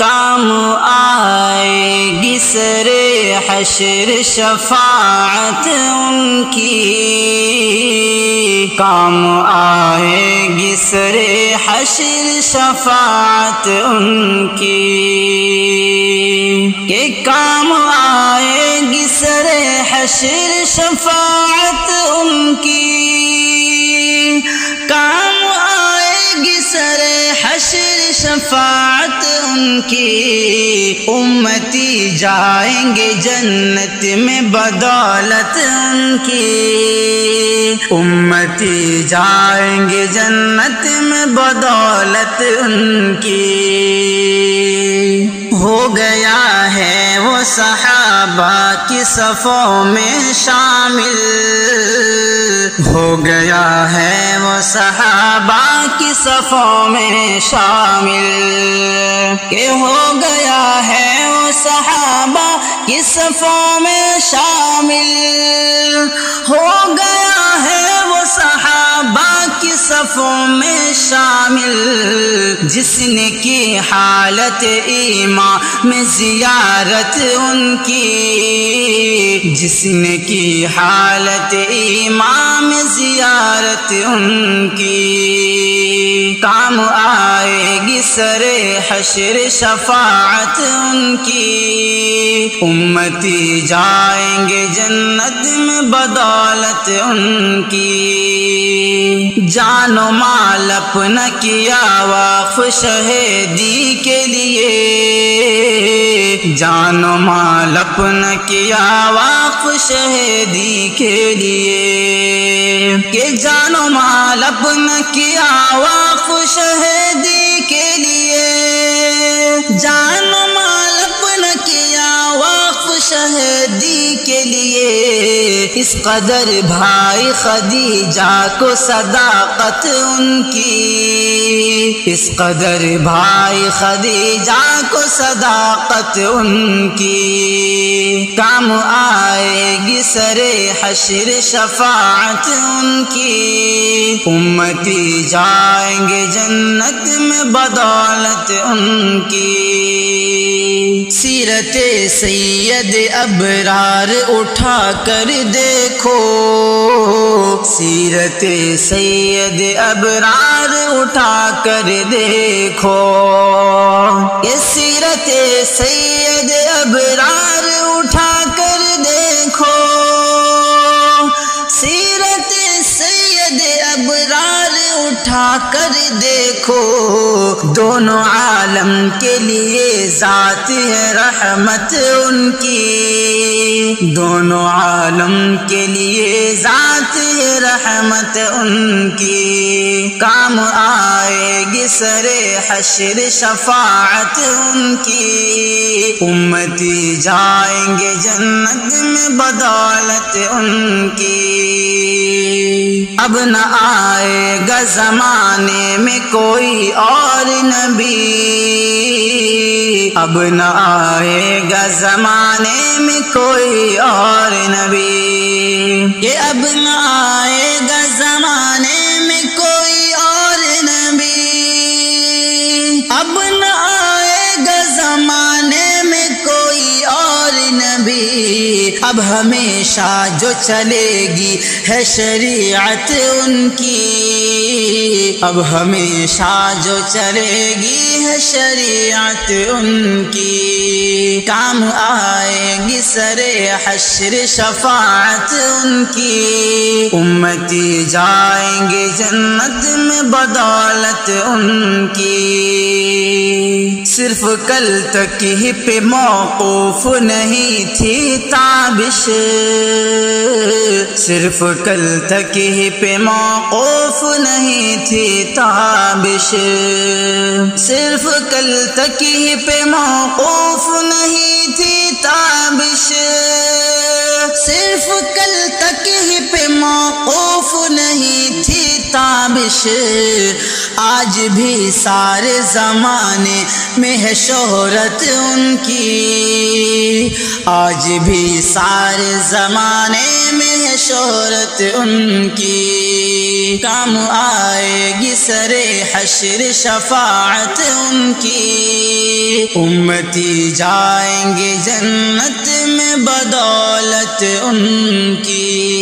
کام آئے گی سر حشر شفاعت ان کی، کام آئے گی سر حشر شفاعت ان کی، کہ کام آئے گی سر حشر شفاعت ان کی، کام آئے گی سر حشر شفاعت ان کی، امتی جائیں گے جنت میں بدولت ان کی، امتی جائیں گے جنت میں بدولت ان کی۔ ہو گیا ہے وہ صحابہ کی صفوں میں شامل، ہو گیا ہے وہ صحابہ کی صفوں میں شامل، کہ ہو گیا ہے وہ صحابہ کی صفوں میں شامل، ہو گیا ہے وہ صحابہ کی صفوں میں شامل، جس نے کی حالت ایمان میں زیارت ان کی، جس نے کی حالت ایمان میں زیارت ان کی، کام آئے گی سر حشر شفاعت ان کی، امتی جائیں گے جنت میں بدولت ان کی۔ جان و مال اپنا کیا وقف شہیدی کے لیے، جان و مال اپنا کیا وقف شہیدی کے لیے، کہ جان و مال اپنا کیا وقف شہیدی کے لیے، جان و مال اپنا کیا وقف شہیدی کے لیے، اس قدر بھائی خدیجہ کو صداقت ان کی، اس قدر بھائی خدیجہ کو صداقت ان کی، کام آئے گی سر حشر شفاعت ان کی، امتی جائیں گے جنت میں بدولت ان کی۔ سیرت سید ابرار اٹھا کر دیکھو، سیرت سید ابرار اٹھا کر دیکھو، یہ سیرت سید ابرار اٹھا کر دیکھو، سیرت سید ابرار اٹھا کر دیکھو، دونوں عالم کے لیے ذات ہے رحمت ان کی، دونوں عالم کے لیے ذات ہے رحمت ان کی، کام آئے گی سر حشر شفاعت ان کی، امتی جائیں گے جنت میں بدولت ان کی۔ اب نہ آئے گا زمانے میں کوئی اور نبی، اب نہ آئے گا زمانے میں کوئی اور نبی، کہ اب نہ آئے گا زمانے میں کوئی اور نبی، اب نہ آئے گا زمانے میں کوئی اور نبی، اب ہمیشہ جو چلے گی ہے شریعت ان کی، اب ہمیشہ جو چلے گی ہے شریعت ان کی، کام آئے گی سر حشر شفاعت ان کی، امتی جائیں گے جنت میں بدولت ان کی۔ صرف کل تک ہی پہ موقوف نہیں تھی تابش، صرف کل تک ہی پہ موقوف نہیں تھی تابش، صرف کل تک ہی پہ موقوف نہیں تھی تابش، صرف کل تک ہی پہ موقوف نہیں تھی تابش، آج بھی سارے زمانے میں ہے شہرت ان کی، آج بھی سارے زمانے میں ہے شہرت ان کی، کام آئے گی سرے حشر شفاعت ان کی، امتی جائیں گے جنت میں بدولت ان کی۔